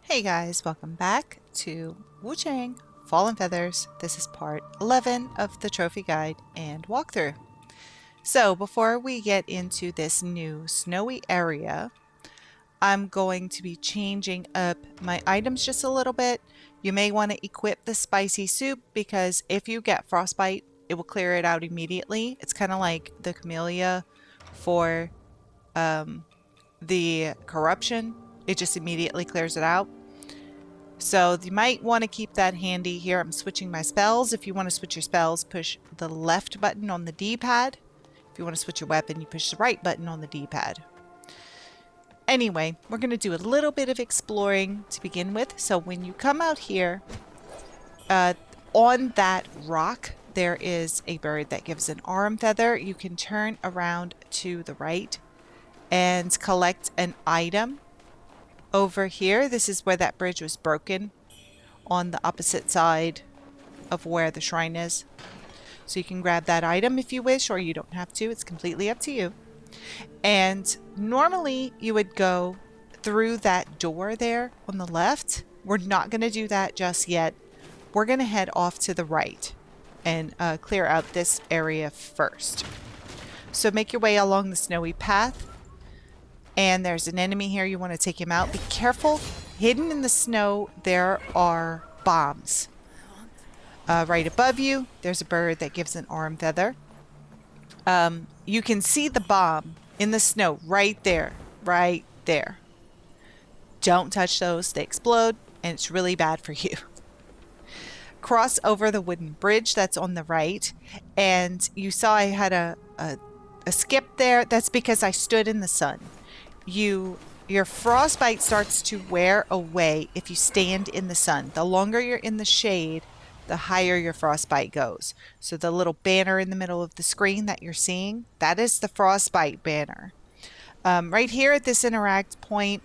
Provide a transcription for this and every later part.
Hey guys, welcome back to Wuchang Fallen Feathers. This is part 11 of the trophy guide and walkthrough. So before we get into this new snowy area, I'm going to be changing up my items just a little bit. You may want to equip the spicy soup because if you get frostbite, it will clear it out immediately. It's kind of like the camellia for the corruption. It just immediately clears it out. So you might want to keep that handy. Here I'm switching my spells. If you want to switch your spells, push the left button on the D-pad. If you want to switch your weapon, you push the right button on the D-pad. Anyway, we're going to do a little bit of exploring to begin with. So when you come out here, on that rock, there is a bird that gives an arm feather. You can turn around to the right and collect an item. Over here, this is where that bridge was broken on the opposite side of where the shrine is. So you can grab that item if you wish, or you don't have to. It's completely up to you. And normally you would go through that door there on the left. We're not going to do that just yet. We're going to head off to the right and clear out this area first. So make your way along the snowy path. And there's an enemy here. You want to take him out. Be careful. Hidden in the snow, there are bombs. Right above you, there's a bird that gives an arm feather. You can see the bomb in the snow right there. Right there. Don't touch those. They explode, and it's really bad for you. Cross over the wooden bridge that's on the right. And you saw I had a skip there. That's because I stood in the sun. Your frostbite starts to wear away if you stand in the sun. The longer you're in the shade, the higher your frostbite goes. So the little banner in the middle of the screen that you're seeing, that is the frostbite banner. Right here at this interact point,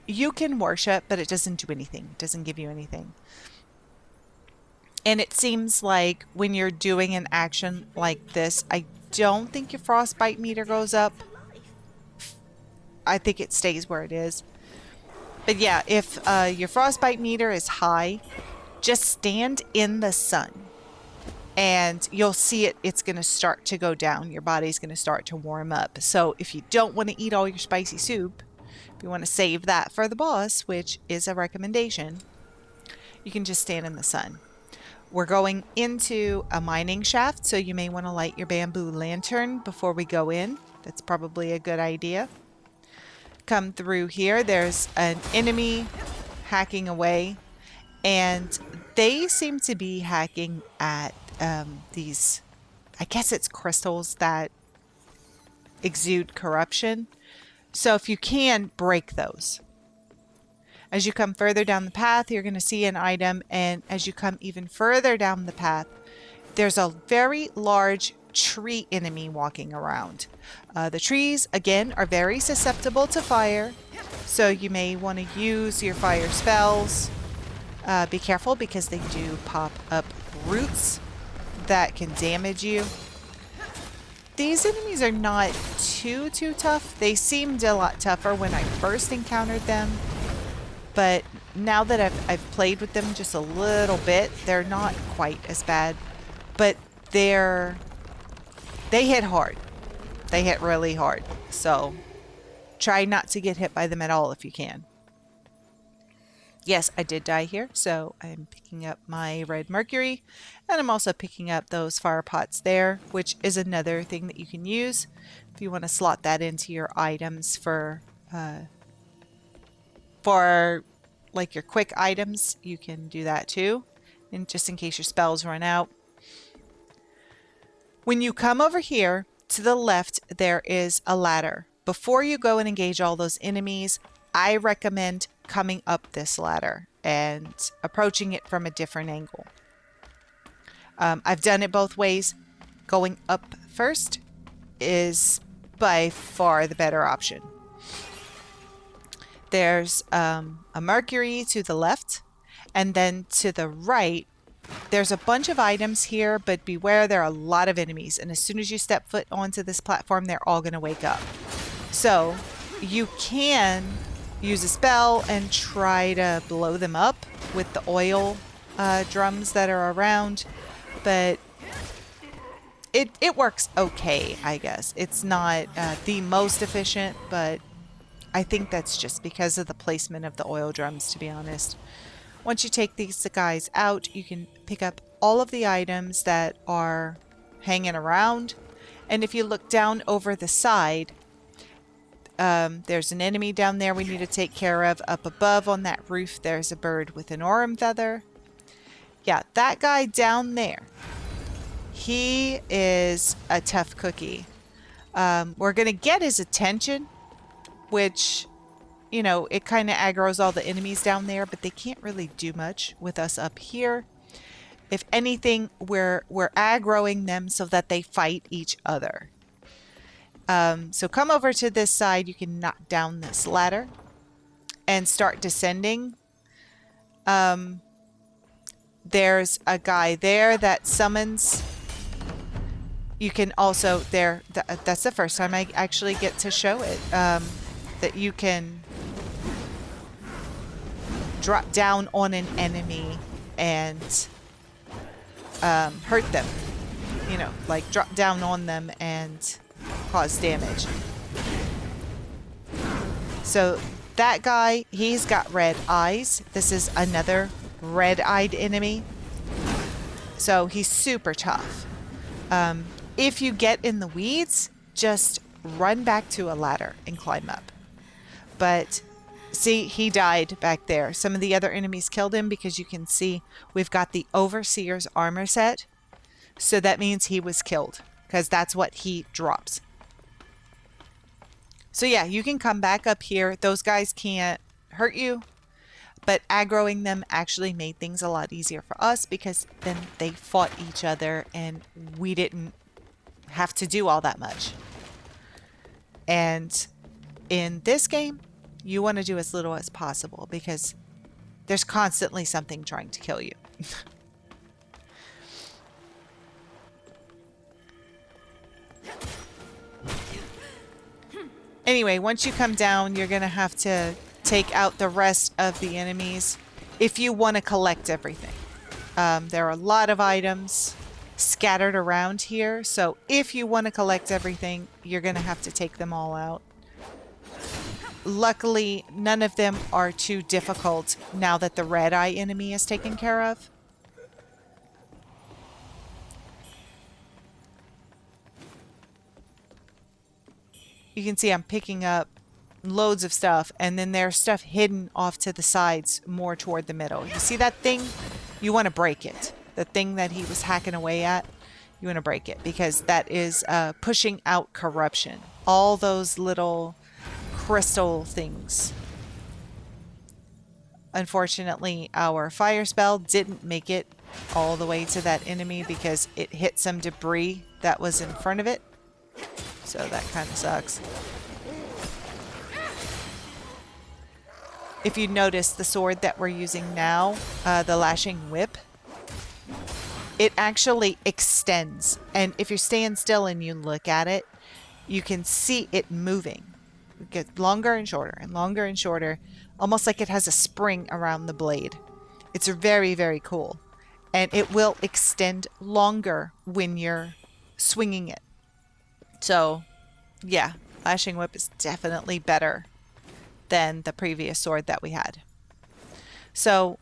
you can worship, but it doesn't do anything. It doesn't give you anything. And it seems like when you're doing an action like this, I don't think your frostbite meter goes up. I think it stays where it is. But yeah, if your frostbite meter is high, just stand in the sun and you'll see it's going to start to go down. Your body's going to start to warm up. So if you don't want to eat all your spicy soup, if you want to save that for the boss, which is a recommendation, you can just stand in the sun. We're going into a mining shaft, so you may want to light your bamboo lantern before we go in. That's probably a good idea. Come through here, there's an enemy hacking away, and they seem to be hacking at these, I guess it's crystals that exude corruption. So if you can, break those. As you come further down the path, you're going to see an item, and as you come even further down the path, there's a very large tree enemy walking around. The trees, again, are very susceptible to fire, so you may want to use your fire spells. Be careful because they do pop up roots that can damage you. These enemies are not too tough. They seemed a lot tougher when I first encountered them, but now that I've played with them just a little bit, they're not quite as bad, but they hit hard. They hit really hard. So try not to get hit by them at all if you can. Yes, I did die here, so I'm picking up my red mercury, and I'm also picking up those fire pots there, which is another thing that you can use if you want to slot that into your items for like your quick items. You can do that too, and just in case your spells run out. When you come over here to the left, there is a ladder. Before you go and engage all those enemies, I recommend coming up this ladder and approaching it from a different angle. I've done it both ways. Going up first is by far the better option. There's a Mercury to the left, and then to the right, there's a bunch of items here, but beware, there are a lot of enemies. And as soon as you step foot onto this platform, they're all going to wake up. So you can use a spell and try to blow them up with the oil drums that are around, but it works okay, I guess. It's not the most efficient, but I think that's just because of the placement of the oil drums, to be honest. Once you take these guys out, you can pick up all of the items that are hanging around. And if you look down over the side, there's an enemy down there we need to take care of. Up above on that roof, there's a bird with an aurum feather. Yeah, that guy down there, he is a tough cookie. We're going to get his attention, which, you know, it kind of aggroes all the enemies down there, but they can't really do much with us up here. If anything, we're aggroing them so that they fight each other. So come over to this side. You can knock down this ladder and start descending. There's a guy there that summons. You can also, that's the first time I actually get to show it, that you can drop down on an enemy and hurt them. You know, like drop down on them and cause damage. So that guy, he's got red eyes. This is another red-eyed enemy. So he's super tough. If you get in the weeds, just run back to a ladder and climb up. But see, he died back there. Some of the other enemies killed him because you can see we've got the Overseer's armor set. So that means he was killed because that's what he drops. So yeah, you can come back up here. Those guys can't hurt you, but aggroing them actually made things a lot easier for us because then they fought each other and we didn't have to do all that much. And in this game, you want to do as little as possible because there's constantly something trying to kill you. Anyway, once you come down, you're going to have to take out the rest of the enemies if you want to collect everything. There are a lot of items scattered around here, so if you want to collect everything, you're going to have to take them all out. Luckily, none of them are too difficult now that the red eye enemy is taken care of. You can see I'm picking up loads of stuff, and then there's stuff hidden off to the sides more toward the middle. You see that thing? You want to break it. The thing that he was hacking away at, you want to break it because that is pushing out corruption. All those little crystal things. Unfortunately, our fire spell didn't make it all the way to that enemy because it hit some debris that was in front of it. So that kind of sucks. If you notice the sword that we're using now, the lashing whip, it actually extends. And if you're staying still and you look at it, you can see it moving. It gets longer and shorter and longer and shorter, almost like it has a spring around the blade. It's very, very cool. And it will extend longer when you're swinging it. So, yeah, lashing whip is definitely better than the previous sword that we had. So,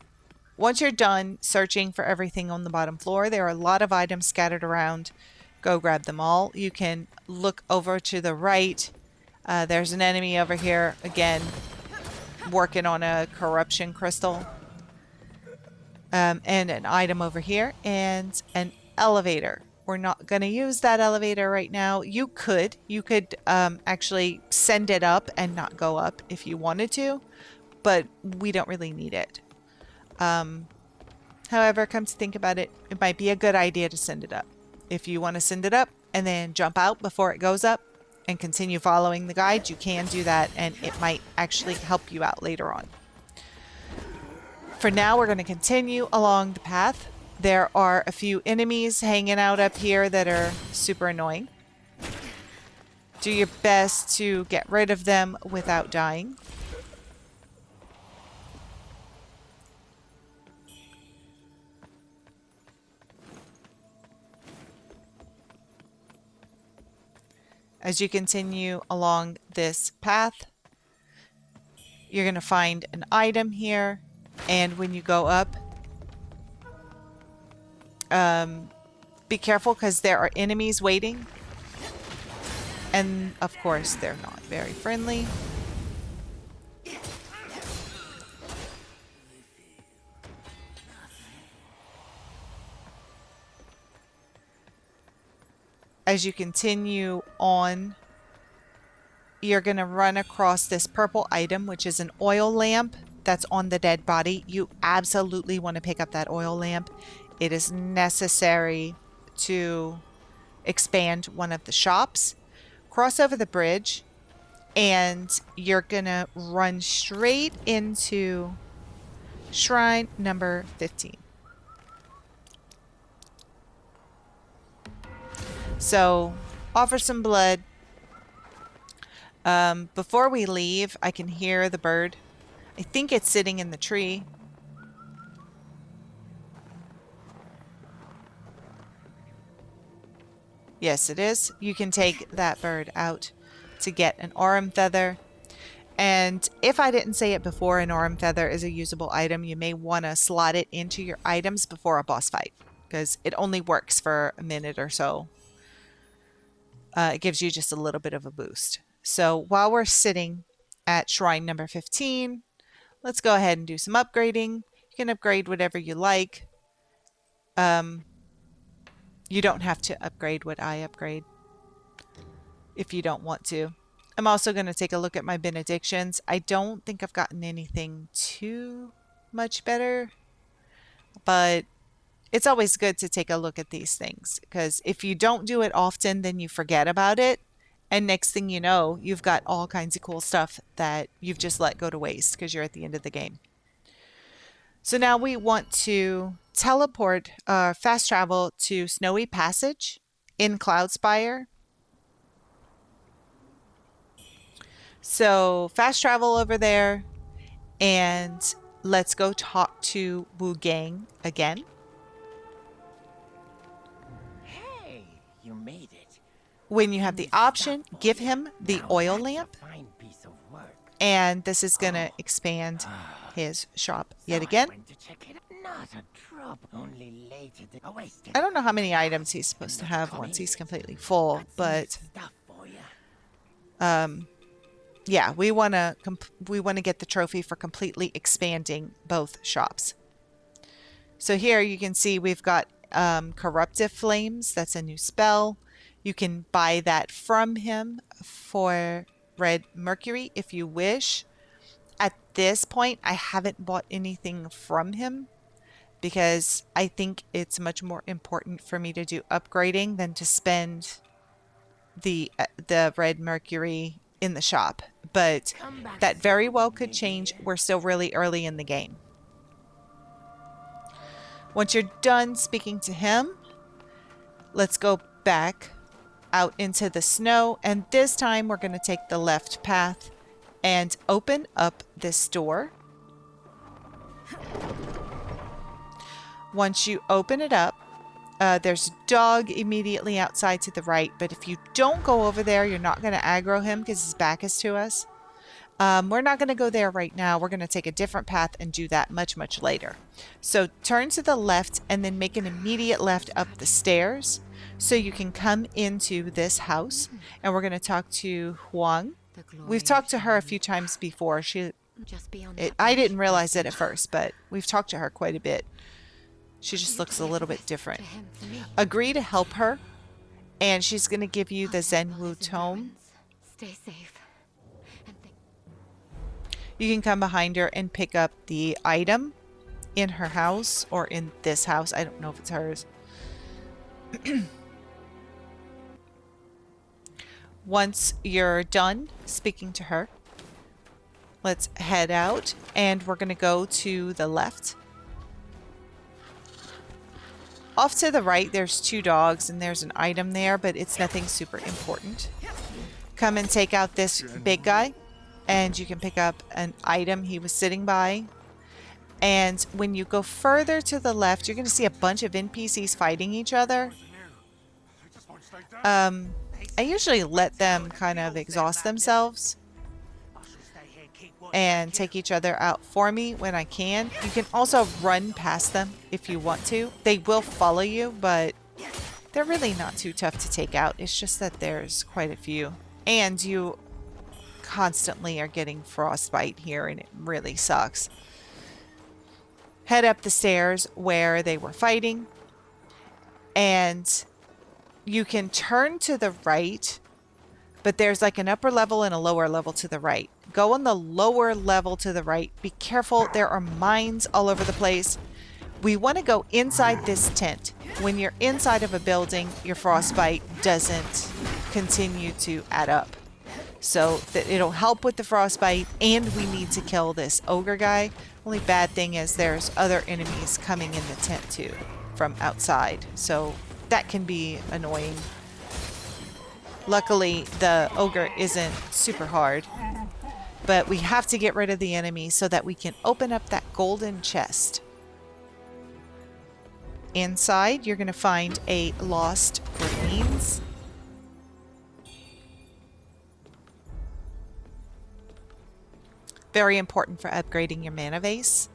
once you're done searching for everything on the bottom floor, there are a lot of items scattered around. Go grab them all. You can look over to the right. There's an enemy over here, again, working on a corruption crystal. And an item over here, and an elevator. We're not going to use that elevator right now. You could actually send it up and not go up if you wanted to, but we don't really need it. However, come to think about it, it might be a good idea to send it up. If you want to send it up and then jump out before it goes up and continue following the guide, you can do that, and it might actually help you out later on. For now, we're going to continue along the path. There are a few enemies hanging out up here that are super annoying. Do your best to get rid of them without dying. As you continue along this path, you're going to find an item here, and when you go up, be careful because there are enemies waiting, and of course they're not very friendly. As you continue on, you're going to run across this purple item, which is an oil lamp that's on the dead body. You absolutely want to pick up that oil lamp. It is necessary to expand one of the shops. Cross over the bridge, and you're going to run straight into shrine number 15. So, offer some blood. Before we leave, I can hear the bird. I think it's sitting in the tree. Yes, it is. You can take that bird out to get an aurum feather. And if I didn't say it before, an aurum feather is a usable item. You may want to slot it into your items before a boss fight, because it only works for a minute or so. It gives you just a little bit of a boost. So while we're sitting at shrine number 15, let's go ahead and do some upgrading. You can upgrade whatever you like. You don't have to upgrade what I upgrade if you don't want to. I'm also going to take a look at my benedictions. I don't think I've gotten anything too much better, but it's always good to take a look at these things, because if you don't do it often, then you forget about it. And next thing you know, you've got all kinds of cool stuff that you've just let go to waste because you're at the end of the game. So now we want to teleport, fast travel to Snowy Passage in Cloudspire. So fast travel over there, and let's go talk to Wuchang again. Hey, you made it. When you have the option, give him the oil lamp, and this is going to expand his shop yet again. I don't know how many items he's supposed to have once he's completely full, but yeah, we want to get the trophy for completely expanding both shops. So here you can see we've got Corruptive Flames. That's a new spell. You can buy that from him for red mercury if you wish. At this point, I haven't bought anything from him because I think it's much more important for me to do upgrading than to spend the red mercury in the shop. But that very well could change. We're still really early in the game. Once you're done speaking to him, let's go back out into the snow, and this time we're going to take the left path and open up this door. Once you open it up, there's a dog immediately outside to the right, but if you don't go over there, you're not going to aggro him because his back is to us. We're not going to go there right now. We're going to take a different path and do that much, much later. So turn to the left and then make an immediate left up the stairs so you can come into this house. And we're going to talk to Huang. We've talked to her a few times before. I didn't realize it at first, but we've talked to her quite a bit. She just looks a little bit different. Agree to help her, and she's going to give you the Zhenwu tome. Stay safe. You can come behind her and pick up the item in her house or in this house. I don't know if it's hers. Once you're done speaking to her, let's head out, and we're going to go to the left. Off to the right, there's two dogs, and there's an item there, but it's nothing super important. Come and take out this big guy, and you can pick up an item he was sitting by. And when you go further to the left, you're going to see a bunch of NPCs fighting each other. I usually let them kind of exhaust themselves and take each other out for me when I can. You can also run past them if you want to. They will follow you, but they're really not too tough to take out. It's just that there's quite a few. And you constantly are getting frostbite here, and it really sucks. Head up the stairs where they were fighting, and you can turn to the right, but there's like an upper level and a lower level to the right. Go on the lower level to the right. Be careful, there are mines all over the place. We want to go inside this tent. When you're inside of a building, your frostbite doesn't continue to add up. So that it'll help with the frostbite, and we need to kill this ogre guy. Only bad thing is there's other enemies coming in the tent too from outside. So that can be annoying. Luckily, the ogre isn't super hard. But we have to get rid of the enemy so that we can open up that golden chest. Inside, you're going to find a lost remains. Very important for upgrading your mana vase.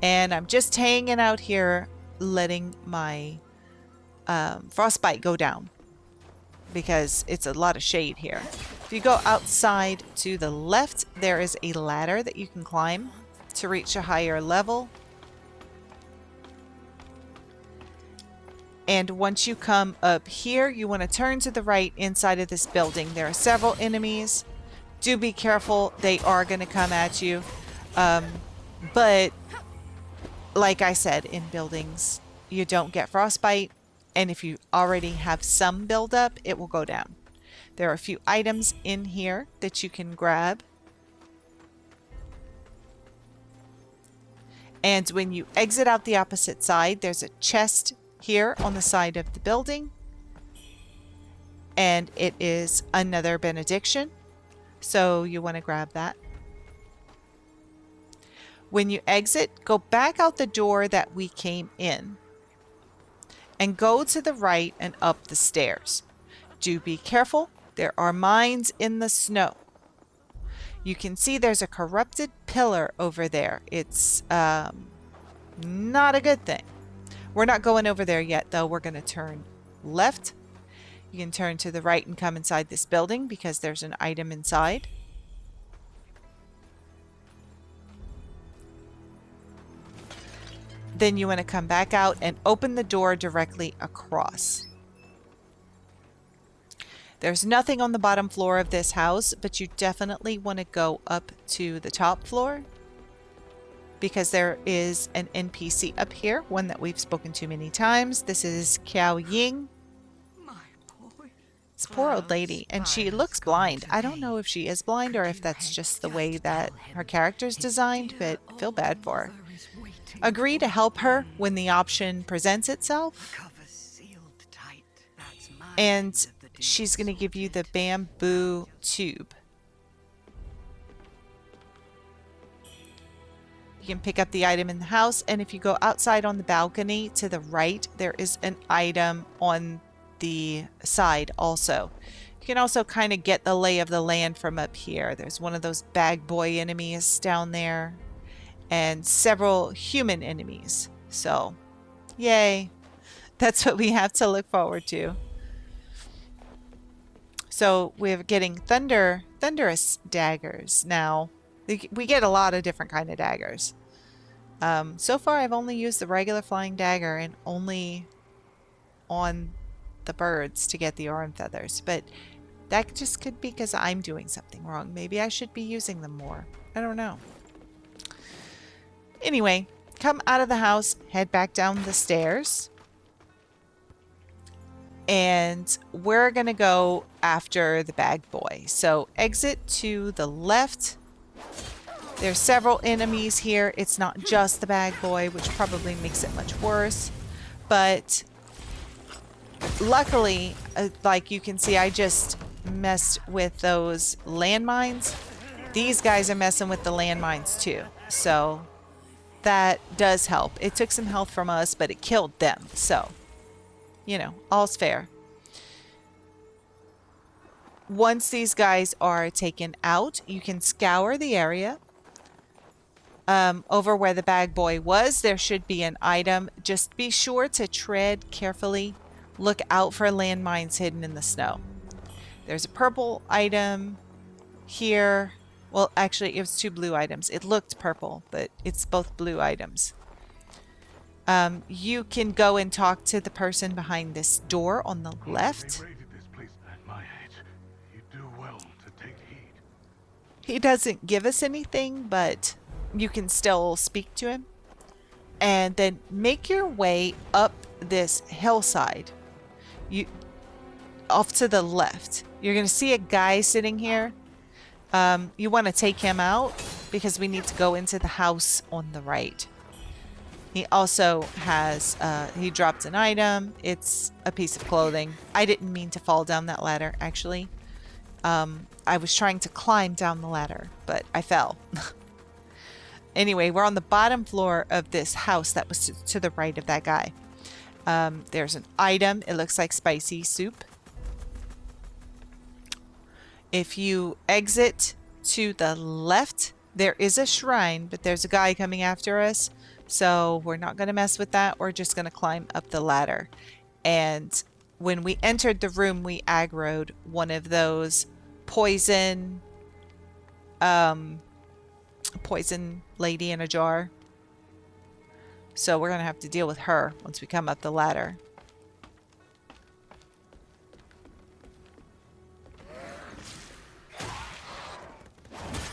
And I'm just hanging out here, letting my frostbite go down, because it's a lot of shade here. If you go outside to the left, there is a ladder that you can climb to reach a higher level. And once you come up here, you want to turn to the right inside of this building. There are several enemies. Do be careful. They are going to come at you. But like I said, in buildings, you don't get frostbite. And if you already have some buildup, it will go down. There are a few items in here that you can grab. And when you exit out the opposite side, there's a chest here on the side of the building. And it is another benediction. So you want to grab that. When you exit, go back out the door that we came in. And go to the right and up the stairs. Do be careful. There are mines in the snow. You can see there's a corrupted pillar over there. It's not a good thing. We're not going over there yet, though. We're going to turn left. You can turn to the right and come inside this building because there's an item inside. Then you want to come back out and open the door directly across. There's nothing on the bottom floor of this house, but you definitely want to go up to the top floor because there is an NPC up here, one that we've spoken to many times. This is Qiao Ying. This poor old lady, and she looks blind. I don't know if she is blind or if that's just the way that her character's designed, but I feel bad for her. Agree to help her when the option presents itself. And she's going to give you the bamboo tube. You can pick up the item in the house, and if you go outside on the balcony to the right, there is an item on the side also. You can also kind of get the lay of the land from up here. There's one of those bag boy enemies down there. And several human enemies. So, yay. That's what we have to look forward to. So, we're getting thunderous daggers now. We get a lot of different kind of daggers. So far, I've only used the regular flying dagger and only on the birds to get the arm feathers. But that just could be because I'm doing something wrong. Maybe I should be using them more. I don't know. Anyway, come out of the house, head back down the stairs. And we're going to go after the bag boy. So exit to the left. There's several enemies here. It's not just the bag boy, which probably makes it much worse. But luckily, like you can see, I just messed with those landmines. These guys are messing with the landmines too. So that does help. It took some health from us, but it killed them. So, you know, all's fair. once these guys are taken out, you can scour the area. Over where the bag boy was, there should be an item. Just be sure to tread carefully. Look out for landmines hidden in the snow. There's a purple item here. Well, actually, it was 2 blue items. It looked purple, but it's both blue items. You can go and talk to the person behind this door on the left. He doesn't give us anything, but you can still speak to him. And then make your way up this hillside. Off to the left. You're going to see a guy sitting here. You want to take him out because we need to go into the house on the right. He also has, he dropped an item. It's a piece of clothing. I didn't mean to fall down that ladder, actually. I was trying to climb down the ladder, but I fell. Anyway, we're on the bottom floor of this house that was to the right of that guy. There's an item. It looks like spicy soup. If you exit to the left, there is a shrine, but there's a guy coming after us. So we're not going to mess with that. We're just going to climb up the ladder. And when we entered the room, we aggroed one of those poison lady in a jar. So we're going to have to deal with her once we come up the ladder.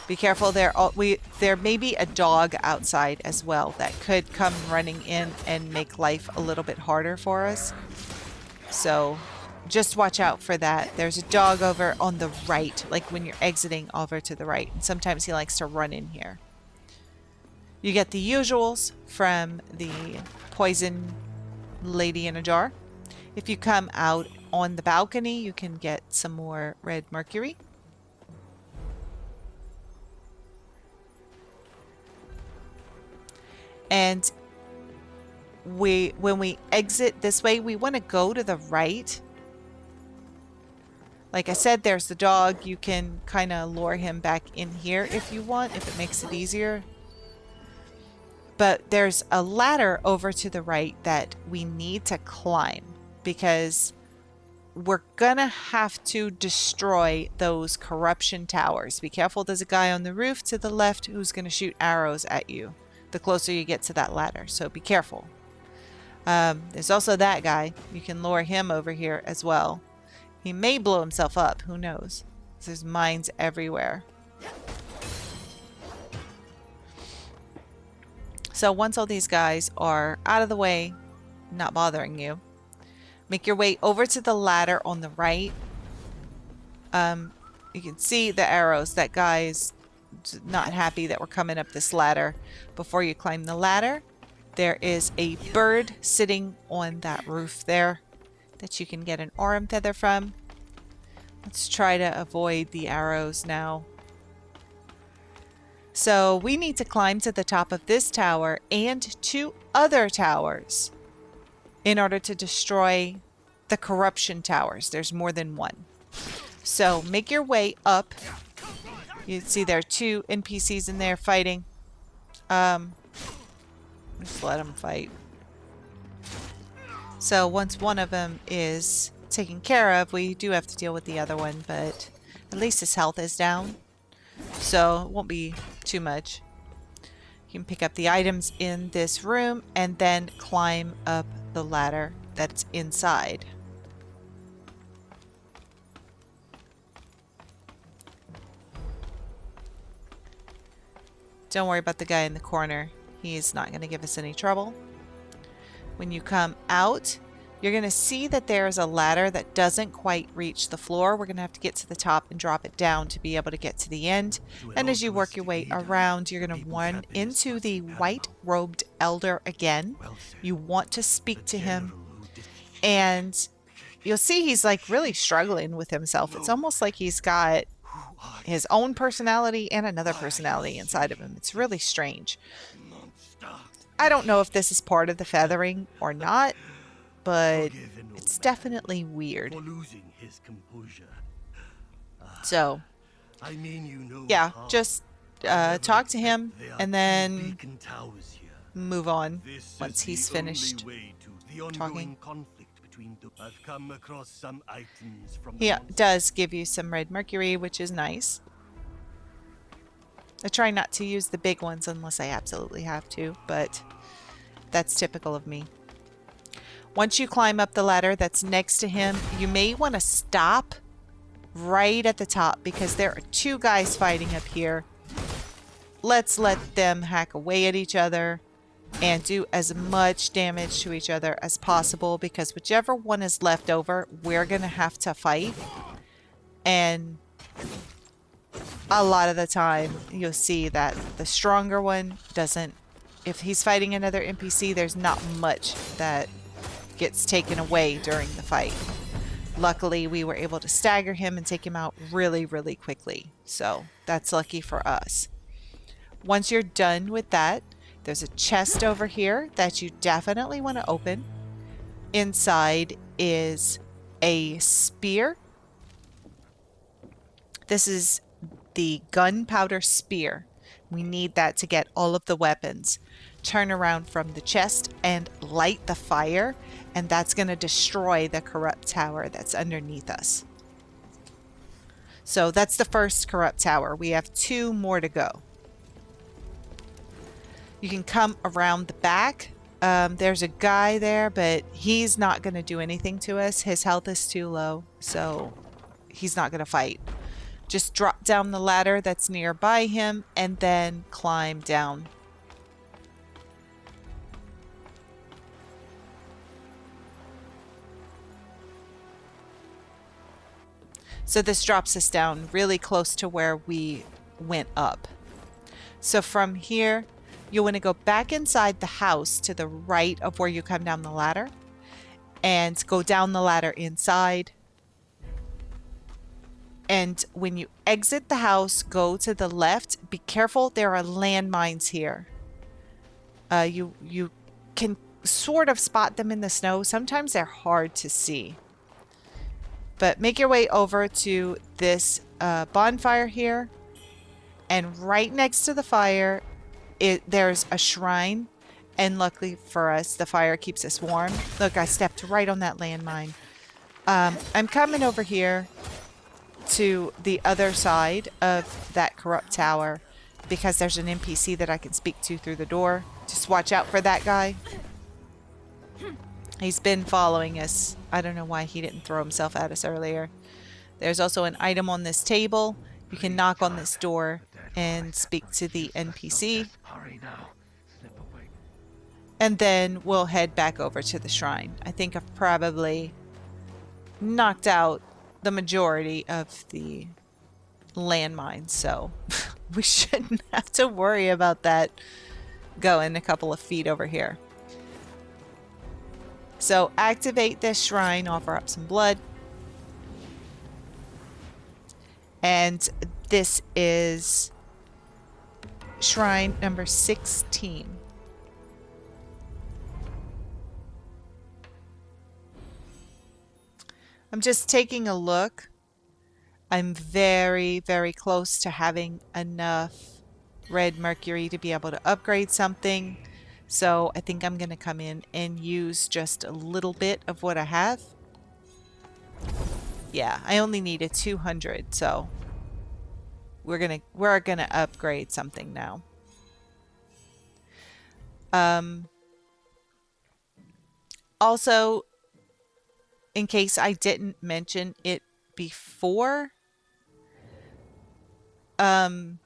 Be careful, there may be a dog outside as well that could come running in and make life a little bit harder for us. So just watch out for that. There's a dog over on the right, like when you're exiting over to the right. And sometimes he likes to run in here. You get the usuals from the poison lady in a jar. If you come out on the balcony, you can get some more red mercury. And when we exit this way, we want to go to the right. Like I said, there's the dog. You can kind of lure him back in here if you want, if it makes it easier. But there's a ladder over to the right that we need to climb because we're going to have to destroy those corruption towers. Be careful, there's a guy on the roof to the left who's going to shoot arrows at you the closer you get to that ladder, so be careful. There's also that guy. You can lure him over here as well. He may blow himself up, who knows? There's mines everywhere. So once all these guys are out of the way, not bothering you, make your way over to the ladder on the right. You can see the arrows. That guy's not happy that we're coming up this ladder. Before you climb the ladder, there is a bird sitting on that roof there that you can get an aurum feather from. Let's try to avoid the arrows now. So we need to climb to the top of this tower and 2 other towers in order to destroy the corruption towers. There's more than one. So make your way up. You see there are 2 NPCs in there fighting. Just let them fight. So once one of them is taken care of, we do have to deal with the other one, but at least his health is down. So it won't be too much. You can pick up the items in this room and then climb up the ladder that's inside. Don't worry about the guy in the corner. He's not going to give us any trouble. When you come out, you're going to see that there's a ladder that doesn't quite reach the floor. We're going to have to get to the top and drop it down to be able to get to the end. And as you work your way around, you're going to run into the white-robed elder again. You want to speak to him. And you'll see he's like really struggling with himself. It's almost like he's got his own personality and another personality inside of him. It's really strange. I don't know if this is part of the feathering or not, but it's definitely weird. So, I mean, you know, yeah, how just I talk to never him expect there are and two then beacon towers here. move on This once is he's the only finished way to the ongoing talking. conflict between the. I've come across some items from the He monster. does give you some red mercury, which is nice. I try not to use the big ones unless I absolutely have to, but that's typical of me. Once you climb up the ladder that's next to him, you may want to stop right at the top because there are two guys fighting up here. Let's let them hack away at each other and do as much damage to each other as possible, because whichever one is left over, we're going to have to fight. And a lot of the time, you'll see that the stronger one doesn't... If he's fighting another NPC, there's not much that gets taken away during the fight. Luckily, we were able to stagger him and take him out really, really quickly. So that's lucky for us. Once you're done with that, there's a chest over here that you definitely want to open. Inside is a spear. This is the gunpowder spear. We need that to get all of the weapons. Turn around from the chest and light the fire, and that's going to destroy the corrupt tower that's underneath us. So that's the first corrupt tower. We have 2 more to go. You can come around the back. There's a guy there, but he's not going to do anything to us. His health is too low, so he's not going to fight. Just drop down the ladder that's nearby him and then climb down. So this drops us down really close to where we went up. So from here, you want to go back inside the house to the right of where you come down the ladder and go down the ladder inside. And when you exit the house, go to the left. Be careful, there are landmines here. You can sort of spot them in the snow. Sometimes they're hard to see. But make your way over to this bonfire here. And right next to the fire, there's a shrine. And luckily for us, the fire keeps us warm. Look, I stepped right on that landmine. I'm coming over here to the other side of that corrupt tower because there's an NPC that I can speak to through the door. Just watch out for that guy. He's been following us. I don't know why he didn't throw himself at us earlier. There's also an item on this table. You can knock on this door and speak to the NPC. Hurry now. Slip away. And then we'll head back over to the shrine. I think I've probably knocked out the majority of the landmines, so we shouldn't have to worry about that going a couple of feet over here. So activate this shrine, offer up some blood. And this is shrine number 16. I'm just taking a look. I'm very, very close to having enough red mercury to be able to upgrade something. So I think I'm going to come in and use just a little bit of what I have. Yeah, I only needed 200, so we're gonna upgrade something now. Also, in case I didn't mention it before, when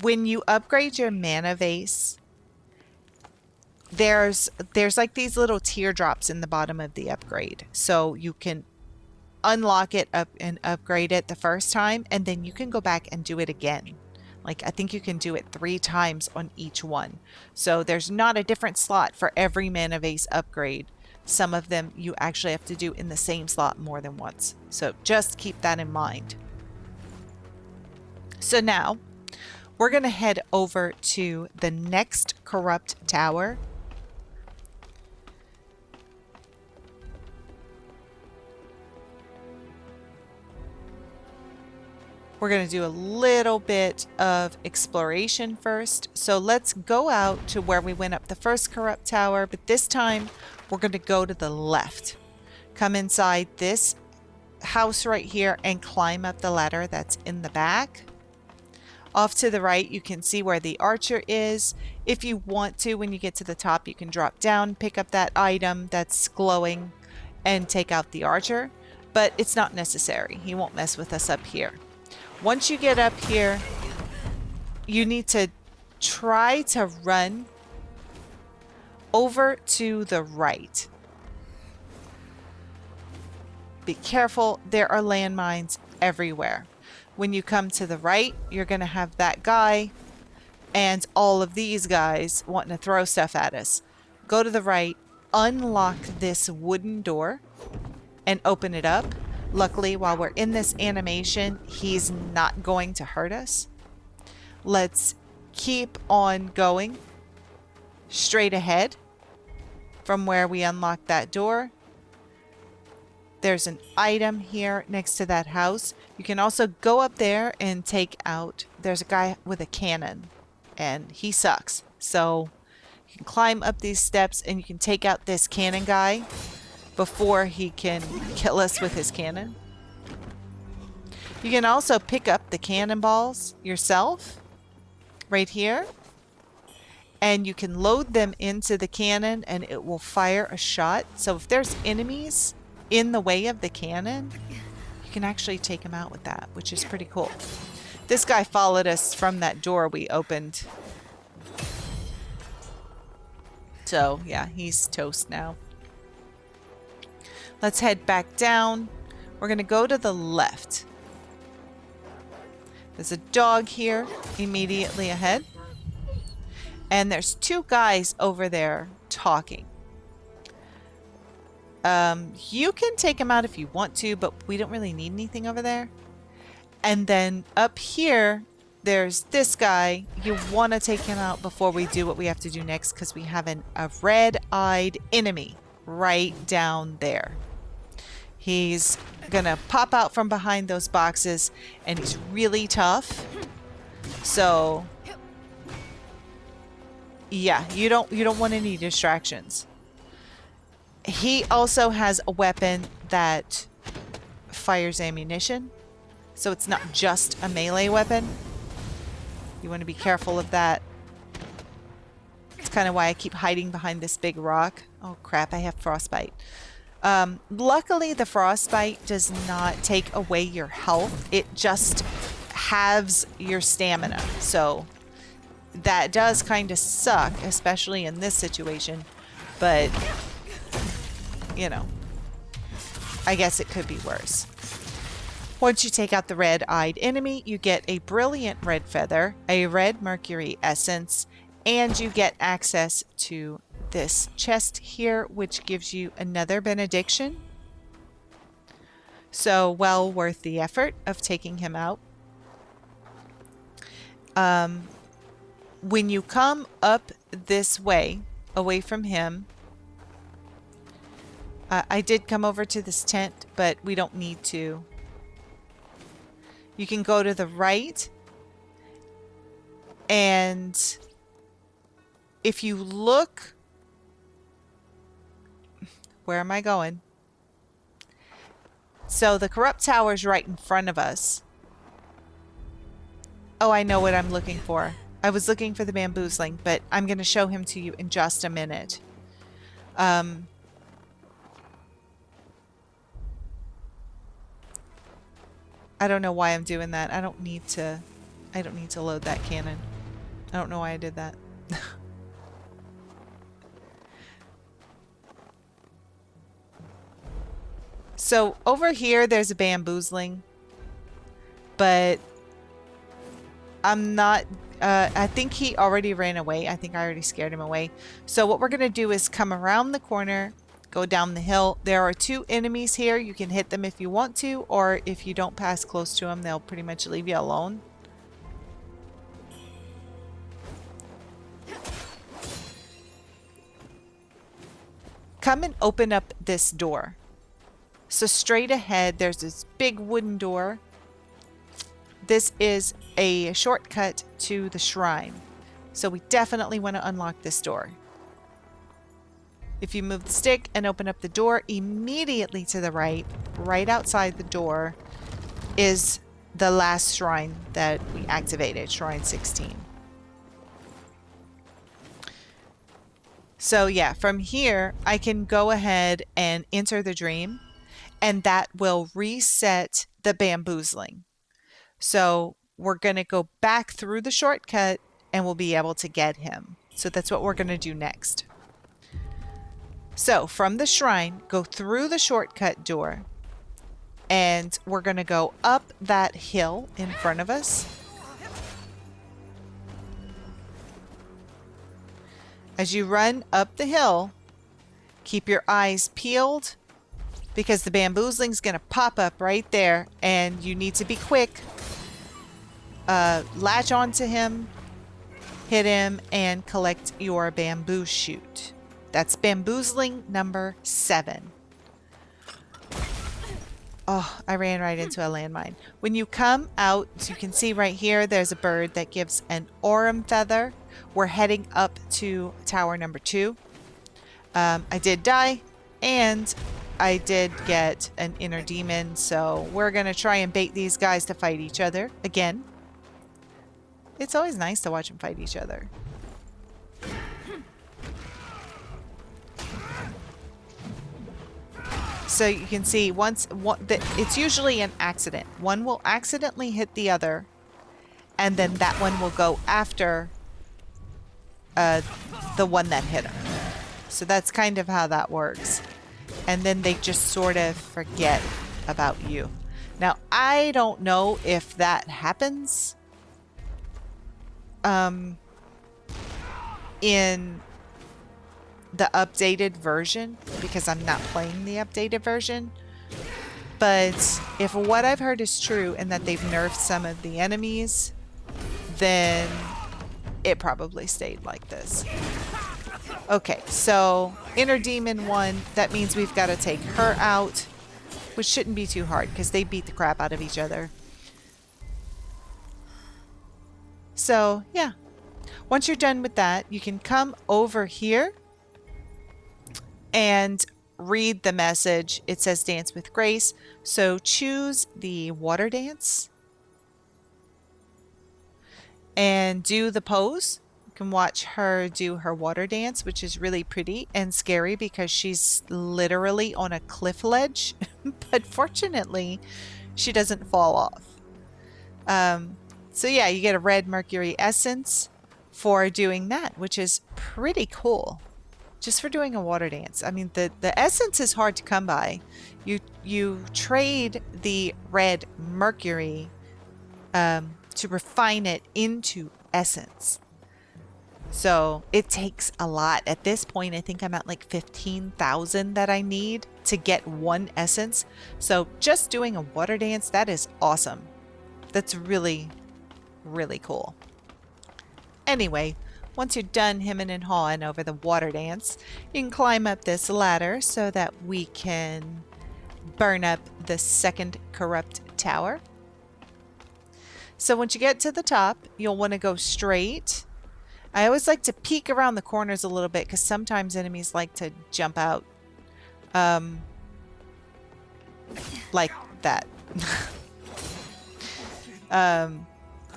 you upgrade your mana vase, there's like these little teardrops in the bottom of the upgrade. So you can unlock it up and upgrade it the first time, and then you can go back and do it again. Like, I think you can do it 3 times on each one. So there's not a different slot for every mana vase upgrade. Some of them you actually have to do in the same slot more than once. So just keep that in mind. So now we're going to head over to the next corrupt tower. We're going to do a little bit of exploration first. So let's go out to where we went up the first corrupt tower, but this time we're going to go to the left. Come inside this house right here and climb up the ladder that's in the back. Off to the right, you can see where the archer is. If you want to, when you get to the top, you can drop down, pick up that item that's glowing, and take out the archer. But it's not necessary. He won't mess with us up here. Once you get up here, you need to try to run over to the right. Be careful. There are landmines everywhere. When you come to the right, you're going to have that guy and all of these guys wanting to throw stuff at us. Go to the right, unlock this wooden door, and open it up. Luckily, while we're in this animation, he's not going to hurt us. Let's keep on going straight ahead from where we unlocked that door. There's an item here next to that house. You can also go up there and take out, there's a guy with a cannon and he sucks. So you can climb up these steps and you can take out this cannon guy before he can kill us with his cannon. You can also pick up the cannonballs yourself right here. And you can load them into the cannon and it will fire a shot. So if there's enemies in the way of the cannon, you can actually take them out with that, which is pretty cool. This guy followed us from that door we opened. So yeah, he's toast now. Let's head back down. We're going to go to the left. There's a dog here immediately ahead. And there's two guys over there talking. You can take them out if you want to, but we don't really need anything over there. And then up here, there's this guy. You want to take him out before we do what we have to do next, because we have a red-eyed enemy right down there. He's gonna pop out from behind those boxes, and he's really tough. So yeah, you don't want any distractions. He also has a weapon that fires ammunition, so it's not just a melee weapon. You want to be careful of that. It's kind of why I keep hiding behind this big rock. Oh crap, I have frostbite. Luckily, the frostbite does not take away your health. It just halves your stamina. So that does kind of suck, especially in this situation. But you know, I guess it could be worse. Once you take out the red-eyed enemy, you get a brilliant red feather, a red mercury essence, and you get access to this chest here, which gives you another benediction. So well worth the effort of taking him out. When you come up this way, away from him, I did come over to this tent, but we don't need to. You can go to the right, and if you look, where am I going? So the corrupt tower is right in front of us. Oh, I know what I'm looking for. I was looking for the bamboozling, but I'm going to show him to you in just a minute. I don't know why I'm doing that. I don't need to load that cannon. I don't know why I did that. So over here there's a bamboozling, but I'm not I think he already ran away. I think I already scared him away. So what we're going to do is come around the corner, go down the hill. There are two enemies here. You can hit them if you want to, or if you don't pass close to them, they'll pretty much leave you alone. Come and open up this door. So straight ahead, there's this big wooden door. this is a shortcut to the shrine. So we definitely want to unlock this door. If you move the stick and open up the door, immediately to the right, right outside the door, is the last shrine that we activated, Shrine 16. So yeah, from here, I can go ahead and enter the dream, and that will reset the bamboozling. So we're going to go back through the shortcut, and we'll be able to get him. So that's what we're going to do next. So from the shrine, go through the shortcut door, and we're going to go up that hill in front of us. As you run up the hill, keep your eyes peeled because the bamboozling's going to pop up right there, and you need to be quick. Latch onto him, hit him, and collect your bamboo shoot. That's bamboozling number 7. Oh, I ran right into a landmine. When you come out, so you can see right here, there's a bird that gives an aurum feather. We're heading up to tower number 2. I did die, and I did get an inner demon, so we're going to try and bait these guys to fight each other again. It's always nice to watch them fight each other. So you can see it's usually an accident. One will accidentally hit the other, and then that one will go after the one that hit him. So that's kind of how that works. And then they just sort of forget about you. Now, I don't know if that happens in the updated version, because I'm not playing the updated version. But if what I've heard is true and that they've nerfed some of the enemies, then it probably stayed like this. Okay, so inner demon 1, that means we've got to take her out, which shouldn't be too hard because they beat the crap out of each other. So yeah, once you're done with that, you can come over here and read the message. It says dance with grace. So choose the water dance and do the pose. You can watch her do her water dance, which is really pretty and scary because she's literally on a cliff ledge. But fortunately, she doesn't fall off. So yeah, you get a red mercury essence for doing that, which is pretty cool. Just for doing a water dance. I mean, the essence is hard to come by. You trade the red mercury to refine it into essence. So it takes a lot. At this point, I think I'm at like 15,000 that I need to get one essence. So just doing a water dance, that is awesome. That's really, really cool. Anyway, once you're done hemming and hawing over the water dance, you can climb up this ladder so that we can burn up the second corrupt tower. So once you get to the top, you'll want to go straight. I always like to peek around the corners a little bit because sometimes enemies like to jump out. Like that.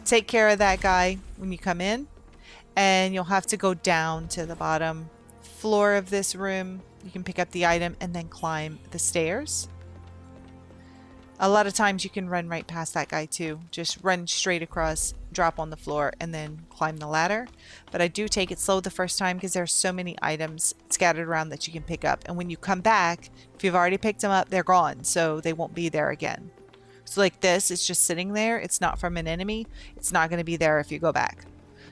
Take care of that guy when you come in. And you'll have to go down to the bottom floor of this room. You can pick up the item and then climb the stairs. A lot of times you can run right past that guy too. Just run straight across, drop on the floor, and then climb the ladder. But I do take it slow the first time because there's so many items scattered around that you can pick up. And when you come back, if you've already picked them up, they're gone. So they won't be there again. So like this, it's just sitting there. It's not from an enemy. It's not going to be there if you go back.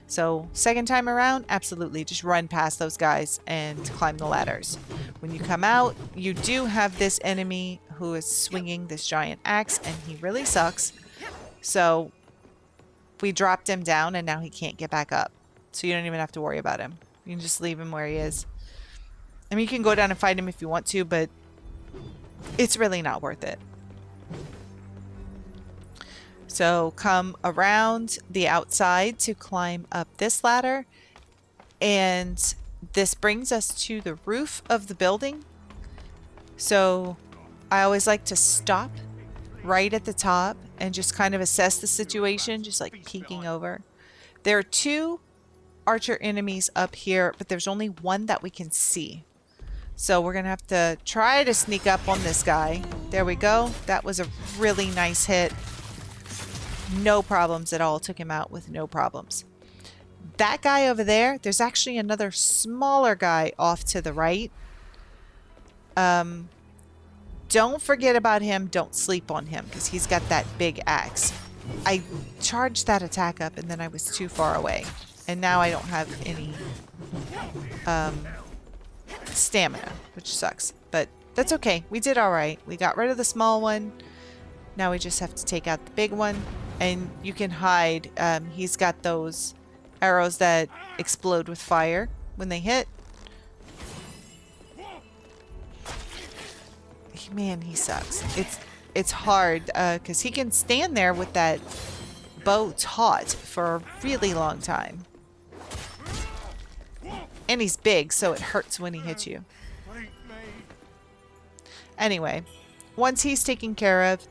So second time around, absolutely just run past those guys and climb the ladders. When you come out, you do have this enemy who is swinging this giant axe, and he really sucks. So we dropped him down and now he can't get back up. So you don't even have to worry about him. You can just leave him where he is. I mean, you can go down and fight him if you want to, but it's really not worth it. So come around the outside to climb up this ladder. And this brings us to the roof of the building. So I always like to stop right at the top and just kind of assess the situation, just like peeking over. There are 2 archer enemies up here, but there's only one that we can see. So we're going to have to try to sneak up on this guy. There we go. That was a really nice hit. No problems at all. Took him out with no problems. That guy over there, there's actually another smaller guy off to the right. Don't forget about him. Don't sleep on him because he's got that big axe. I charged that attack up and then I was too far away. And now I don't have any stamina, which sucks. But that's okay. We did all right. We got rid of the small one. Now we just have to take out the big one. And you can hide. He's got those arrows that explode with fire when they hit. Man, he sucks. It's hard because he can stand there with that bow taut for a really long time. And he's big, so it hurts when he hits you. Anyway, once he's taken care of,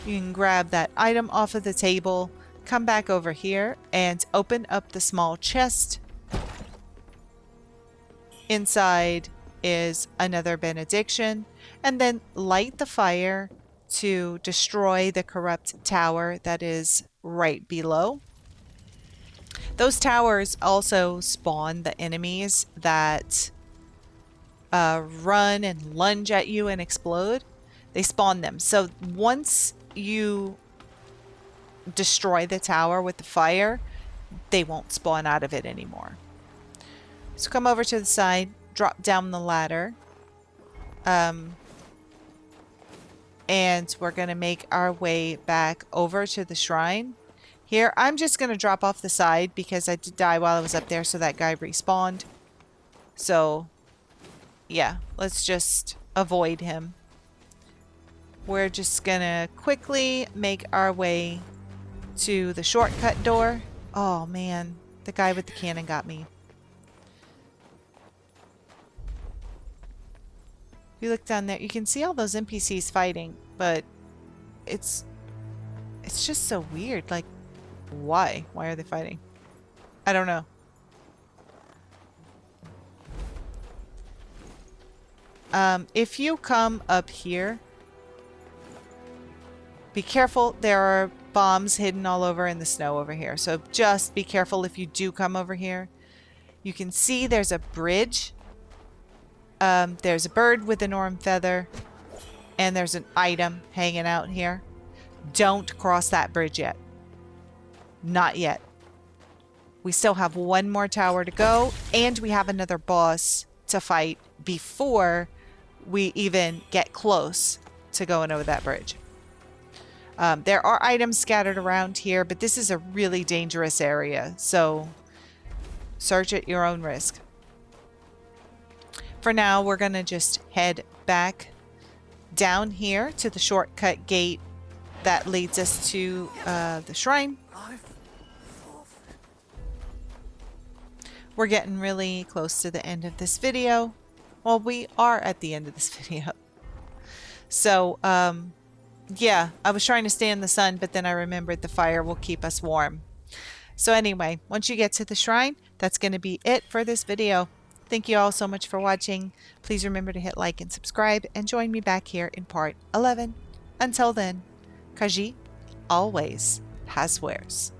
you can grab that item off of the table, come back over here, and open up the small chest. Inside is another benediction. And then light the fire to destroy the corrupt tower that is right below. Those towers also spawn the enemies that run and lunge at you and explode. They spawn them. So once you destroy the tower with the fire, they won't spawn out of it anymore. So come over to the side, drop down the ladder. And we're going to make our way back over to the shrine. Here, I'm just going to drop off the side because I did die while I was up there, so that guy respawned. So, yeah, let's just avoid him. We're just going to quickly make our way to the shortcut door. Oh, man, the guy with the cannon got me. If you look down there, you can see all those NPCs fighting, but it's just so weird. Like, why? Why are they fighting? I don't know. If you come up here, be careful. There are bombs hidden all over in the snow over here. So just be careful if you do come over here. You can see there's a bridge. There's a bird with an orange feather, and there's an item hanging out here. Don't cross that bridge yet. Not yet. We still have one more tower to go, and we have another boss to fight before we even get close to going over that bridge. There are items scattered around here, but this is a really dangerous area, so search at your own risk. For now, we're going to just head back down here to the shortcut gate that leads us to the shrine. We're getting really close to the end of this video. Well, we are at the end of this video. So, yeah, I was trying to stay in the sun, but then I remembered the fire will keep us warm. So anyway, once you get to the shrine, that's going to be it for this video. Thank you all so much for watching. Please remember to hit like and subscribe and join me back here in part 11. Until then, Kaji always has wares.